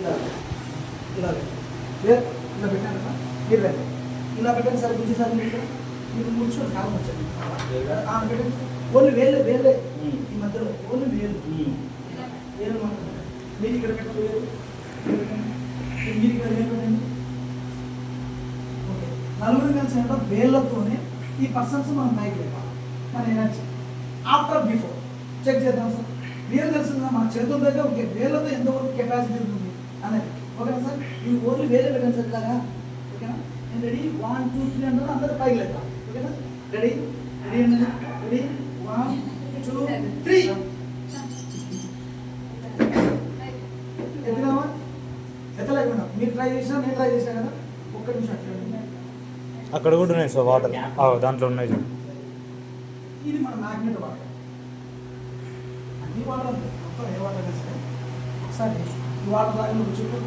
ఇలా క్లియర్. ఇలా పెట్టాను కదా మీరు రండి. ఇలా పెట్టండి సార్, బుజ్జి సార్ మీరు కూర్చొని కాలం వచ్చండి. పెట్టండి ఓన్లీ వేలు వేలే ఈ మధ్యలో ఓన్లీ వేలు వేలు మాత్రం. మీరు ఇక్కడ పెట్టండి వేలు, మీరు ఇక్కడ వేలు పెట్టండి. ఓకే, నలుగురు కలిసి వేళ్ళతోనే ఈ పర్సన్స్ మనం పైకి లేపాలి. మన ఎనర్జీ ఆఫ్టర్ బిఫోర్ చెక్ చేద్దాం సార్. రియల్ తెలిసిందా మన చేతుల దగ్గర ఓకే వేళ్ళతో ఎంతవరకు కెపాసిటీ ఉంటుంది అనేది. ఓకేనా సార్, ఇవి ఓన్లీ వేలే పెట్టండి సార్ ఇలాగా. ఓకేనా, నేను రెడీ 1 2 3 అంటే అందరూ పైకి లేద్దాం. ఓకేనా, రెడీ రెడీ అండి, రెడీ 1 2 3 ఎత్తినామా ఎత్తలేకుండా మీరు ట్రై చేసినా నేను ట్రై చేశాను కదా. ఒక్క నిమిషం అట్లా అక్కడ కూడా ఉన్నాయి సార్ వాటర్, దాంట్లో ఉన్నాయి సార్. ఇది మన మ్యాగ్నెట్ వాటర్, అన్ని వాటర్ మొత్తం ఏ వాటర్ అయినా సరే ఒకసారి ఈ వాటర్ తాగి చూపు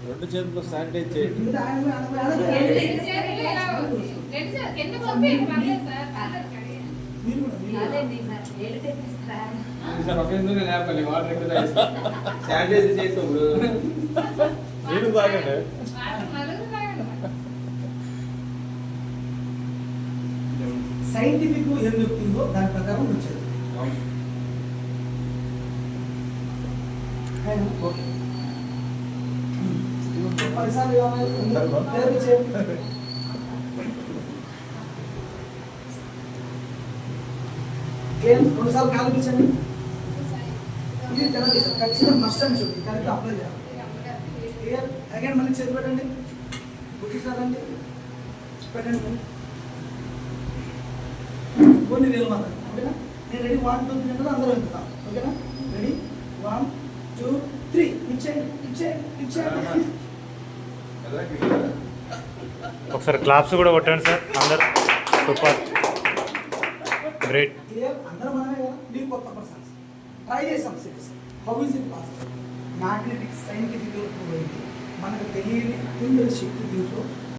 రెండు చేతులతో శానిటైజ్ చేయండి. నీళ్ళు తాగండి. సైంటిఫిక్ ఏం చెప్తుందో దాని ప్రకారం వచ్చేది. ఓకే, 10 సార్లు రెండు సార్లు కాలు పిచ్చండి. ఇది తెలంగాణ ఖచ్చితంగా మస్ట్ అని చెప్పి కరెక్ట్ అప్లై చేయాలి. క్లియర్. అగైన్ మళ్ళీ చేతి పెట్టండి, గుర్తిస్తారండి పెట్టండి కొన్ని వేలు మాత్రం. ఓకేనా, నేను రెడీ 1 2 3 అంటే అందరూ వెళ్తాం. ఓకేనా, రెడీ 1 2 3 ఇచ్చేయండి ఇచ్చేయండి ఇచ్చేయండి. ఒకసారి క్లాప్స్ కూడా కొట్టండి సార్ అందరు. Super, great. క్లియర్. అందరూ మనమే కదా, మీరు కొత్త పర్సన్స్ ట్రై చేసాం. Series how is it possible? Magnetic scientific మనకు తెలియని అత్యంత శక్తి దీంట్లో